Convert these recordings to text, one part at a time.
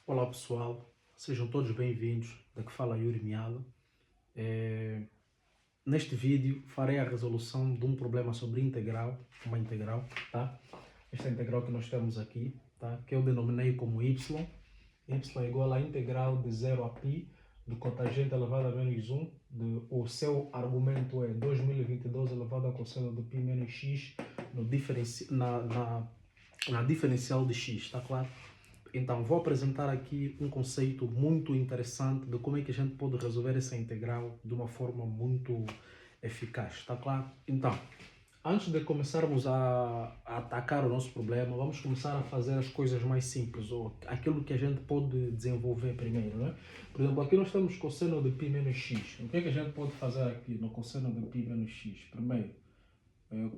Olá pessoal, sejam todos bem-vindos. Daqui fala Yuri Miala. Neste vídeo farei a resolução de um problema sobre uma integral, tá? Esta integral que nós temos aqui, tá? Que eu denominei como y. Y é igual à integral de 0 a π do cotangente elevado a menos 1, o seu argumento é 2022 elevado a cosseno de π menos x no na diferencial de x, tá claro? Então, vou apresentar aqui um conceito muito interessante de como é que a gente pode resolver essa integral de uma forma muito eficaz, está claro? Então, antes de começarmos a atacar o nosso problema, vamos começar a fazer as coisas mais simples, ou aquilo que a gente pode desenvolver primeiro, né? Por exemplo, aqui nós temos cosseno de π menos x. O que é que a gente pode fazer aqui no cosseno de π menos x? Primeiro,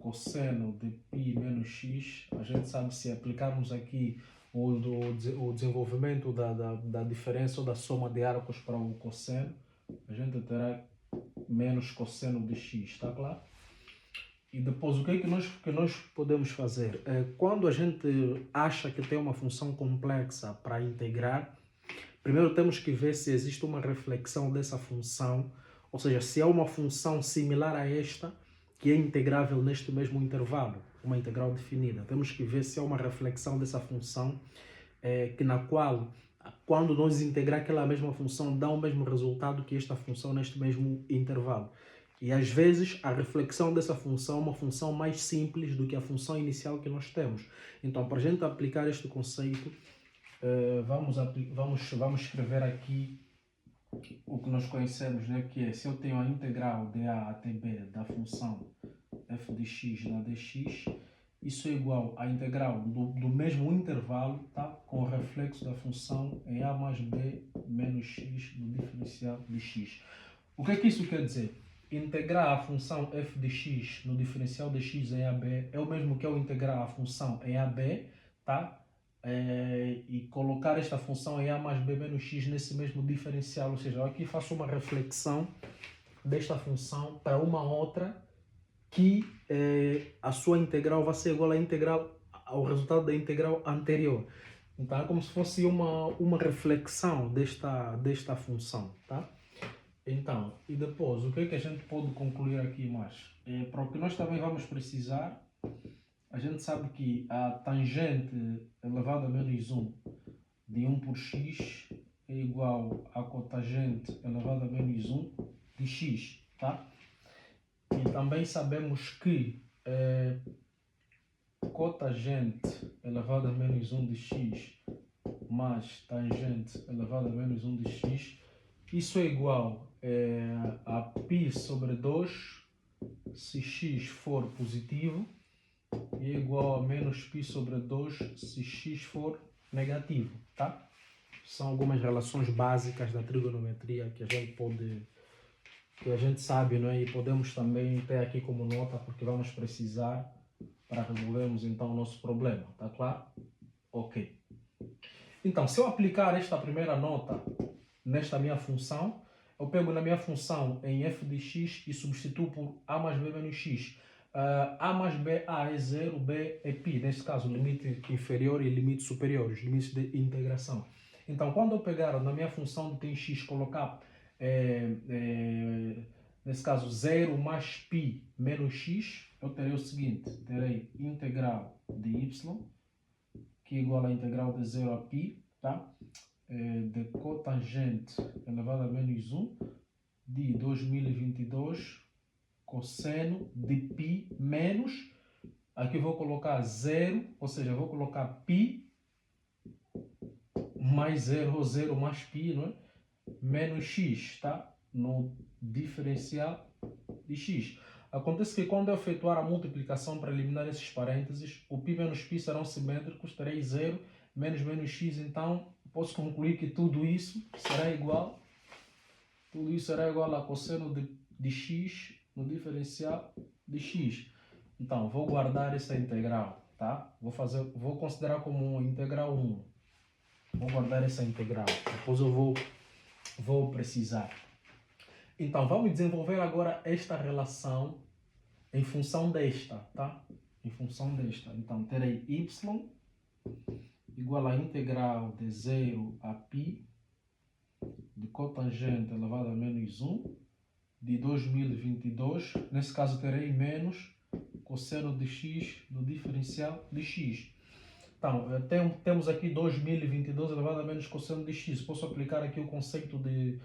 cosseno de π menos x, a gente sabe se aplicarmos aqui o desenvolvimento da diferença ou da soma de arcos para o cosseno, a gente terá menos cosseno de x, está claro? E depois, o que é que nós podemos fazer? Quando a gente acha que tem uma função complexa para integrar, primeiro temos que ver se existe uma reflexão dessa função, ou seja, se é uma função similar a esta, que é integrável neste mesmo intervalo, uma integral definida. Temos que ver se é uma reflexão dessa função, na qual, quando nós integrar aquela mesma função, dá o mesmo resultado que esta função neste mesmo intervalo. E às vezes a reflexão dessa função é uma função mais simples do que a função inicial que nós temos. Então, para a gente aplicar este conceito, vamos escrever aqui o que nós conhecemos, né, que é, se eu tenho a integral de a até b da função f de x na dx, isso é igual à integral do mesmo intervalo, tá, com o reflexo da função em a mais b menos x do diferencial de x. O que é que isso quer dizer? Integrar a função f de x no diferencial de x em AB é o mesmo que eu integrar a função em AB, tá? E colocar esta função em a mais b menos x nesse mesmo diferencial, ou seja, eu aqui faço uma reflexão desta função para uma outra que a sua integral vai ser igual à integral, ao resultado da integral anterior. Então é como se fosse uma reflexão desta função, tá? Então, e depois, o que é que a gente pode concluir aqui mais? Para o que nós também vamos precisar, a gente sabe que a tangente elevado a menos 1 de 1 por x é igual à cotangente elevado a menos 1 de x, tá? E também sabemos que cotangente elevado a menos 1 de x mais tangente elevado a menos 1 de x, isso é igual a π sobre 2 se x for positivo e é igual a menos π sobre 2 se x for negativo, tá? São algumas relações básicas da trigonometria que a gente sabe, não é? E podemos também ter aqui como nota, porque vamos precisar para resolvermos então o nosso problema, tá claro? Ok. Então, se eu aplicar esta primeira nota nesta minha função, eu pego na minha função em f de x e substituo por a mais b menos x. A mais b, a é 0, b é π. Neste caso, limite inferior e limite superior, os limites de integração. Então, quando eu pegar na minha função de t x, colocar, nesse caso, 0 mais π menos x, eu terei o seguinte, terei integral de y, que é igual à integral de 0 a π, tá? De cotangente elevado a menos 1 de 2022 cosseno de π menos, aqui vou colocar 0, ou seja, vou colocar π mais 0, ou 0 mais π, não é? Menos x, tá? No diferencial de x. Acontece que quando eu efetuar a multiplicação para eliminar esses parênteses, o π menos π serão simétricos, terei 0 menos menos x, então posso concluir que tudo isso será igual a cosseno de x no diferencial de x. Então, vou guardar essa integral, tá? Vou considerar como integral 1. Vou guardar essa integral, depois eu vou precisar. Então, vamos desenvolver agora esta relação em função desta, tá? Em função desta. Então, terei y igual a integral de 0 a π de cotangente elevado a menos 1 de 2022. Nesse caso terei menos cosseno de x do diferencial de x. Então, temos aqui 2022 elevado a menos cosseno de x. Posso aplicar aqui o conceito de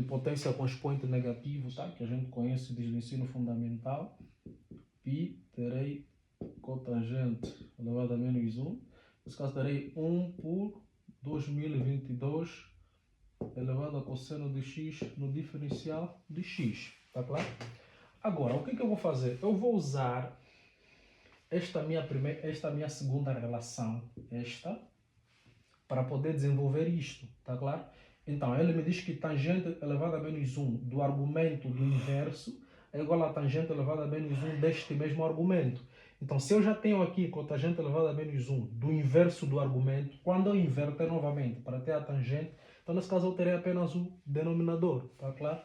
potência com expoente negativo, tá? Que a gente conhece desde o ensino fundamental. Π terei cotangente elevado a menos 1. Nesse caso terei 1 por 2022 elevado a cosseno de x no diferencial de x. Tá claro? Agora, o que eu vou fazer? Eu vou usar esta minha segunda relação, para poder desenvolver isto, tá claro? Então, ele me diz que tangente elevado a menos 1 do argumento do inverso é igual a tangente elevado a menos 1 deste mesmo argumento. Então, se eu já tenho aqui cotangente elevado a menos 1 do inverso do argumento, quando eu inverter novamente para ter a tangente, então nesse caso eu terei apenas o denominador, tá claro?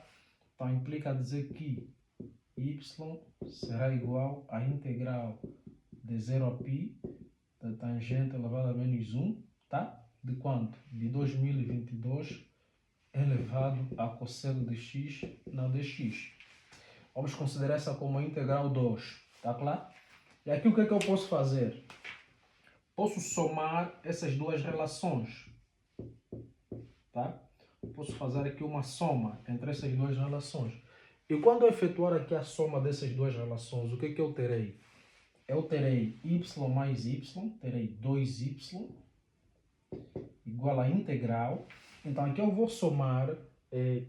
Então, implica dizer que y será igual à integral de 0 a π da tangente elevado a menos 1, tá? De quanto? De 2022 elevado a cosseno de x na dx. Vamos considerar essa como a integral 2, tá claro? E aqui o que eu posso fazer? Posso somar essas duas relações, tá? Posso fazer aqui uma soma entre essas duas relações. E quando eu efetuar aqui a soma dessas duas relações, o que eu terei? Eu terei y mais y, terei 2y igual a integral. Então aqui eu vou somar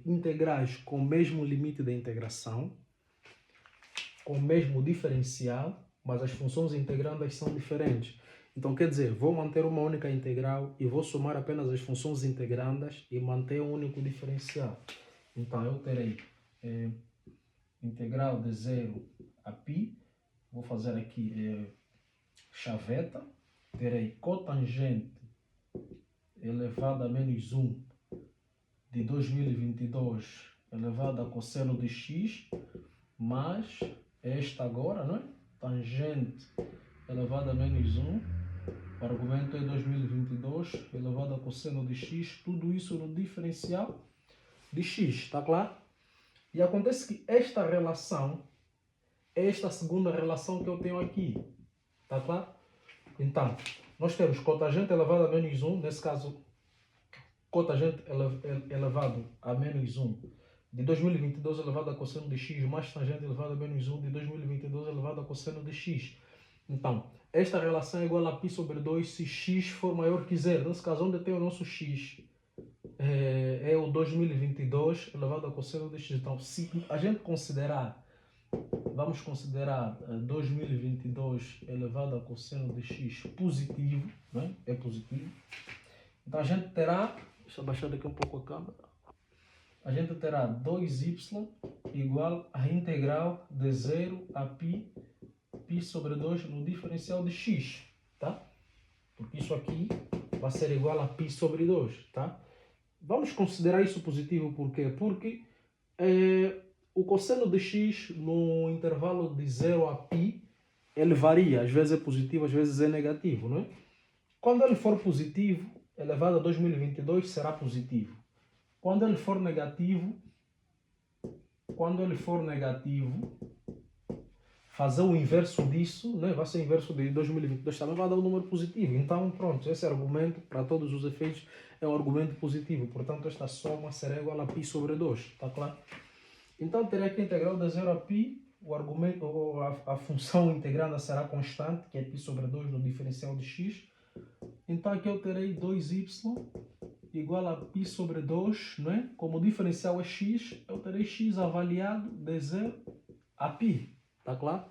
integrais com o mesmo limite de integração, com o mesmo diferencial, mas as funções integrandas são diferentes. Então quer dizer, vou manter uma única integral e vou somar apenas as funções integrandas e manter um único diferencial. Então eu terei integral de 0 a π, vou fazer aqui chaveta, terei cotangente elevado a menos 1 de 2022 elevado a cosseno de x, mais esta agora, não é? Tangente elevado a menos 1, o argumento é 2022 elevado a cosseno de x, tudo isso no diferencial de x, tá claro? E acontece que esta relação é esta segunda relação que eu tenho aqui, tá claro? Então, nós temos cotangente elevado a menos 1, nesse caso, cotangente elevado a menos 1 de 2022 elevado a cosseno de x, mais tangente elevado a menos 1 de 2022 elevado a cosseno de x. Então, esta relação é igual a π sobre 2 se x for maior que 0. Nesse caso, onde tem o nosso x é o 2022 elevado a cosseno de x. Então, se a gente considerar, vamos considerar 2022 elevado a cosseno de x positivo, né? É positivo. Então a gente terá, deixa eu baixar daqui um pouco a câmera, a gente terá 2y igual a integral de 0 a π sobre 2 no diferencial de x, tá? Porque isso aqui vai ser igual a π sobre 2, tá? Vamos considerar isso positivo, por quê? Porque o cosseno de x no intervalo de 0 a π, ele varia, às vezes é positivo, às vezes é negativo, não é? Quando ele for positivo, elevado a 2022 será positivo. Quando ele for negativo, fazer o inverso disso, né? Vai ser o inverso de 2022, também vai dar um número positivo. Então, pronto, esse argumento, para todos os efeitos, é um argumento positivo. Portanto, esta soma será igual a π sobre 2, está claro? Então, terei aqui a integral de 0 a π, o argumento, a função integrada será constante, que é π sobre 2 no diferencial de x. Então, aqui eu terei 2y igual a π sobre 2, né? Como o diferencial é x, eu terei x avaliado de 0 a π, tá claro?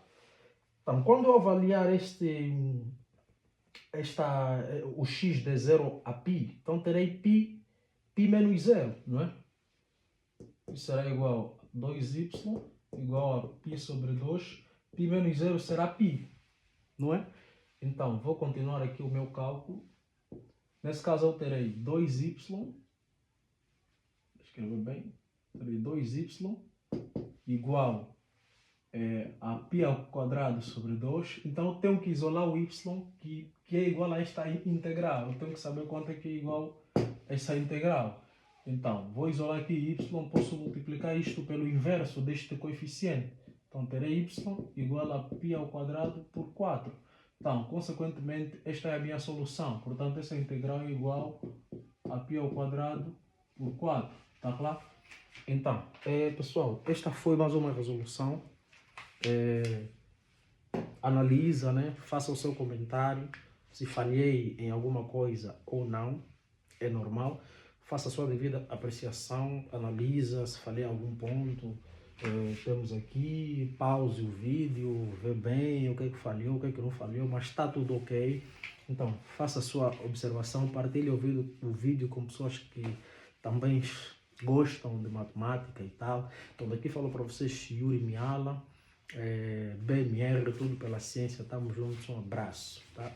Então, quando eu avaliar o x de 0 a π, então terei π menos 0, não é? Isso será igual a 2y igual a π sobre 2, π menos 0 será π, não é? Então, vou continuar aqui o meu cálculo. Nesse caso, eu terei 2y, escrever bem, terei 2y igual a π ao quadrado sobre 2, então eu tenho que isolar o y, que é igual a esta integral. Eu tenho que saber quanto é que é igual a essa integral. Então, vou isolar aqui y, posso multiplicar isto pelo inverso deste coeficiente. Então, terei y igual a π ao quadrado por 4. Então, consequentemente, esta é a minha solução. Portanto, essa integral é igual a π ao quadrado por 4. Está claro? Então, pessoal, esta foi mais uma resolução. Analisa, né? Faça o seu comentário. Se falhei em alguma coisa ou não, é normal. Faça a sua devida apreciação, analisa se falhei em algum ponto. Temos aqui, pause o vídeo, vê bem o que é que falhou, o que é que não falhou, mas está tudo ok. Então, faça a sua observação, partilhe o vídeo com pessoas que também gostam de matemática e tal. Então, daqui falo para vocês Yuri Miala, BMR, tudo pela ciência. Tamo juntos, um abraço, tá?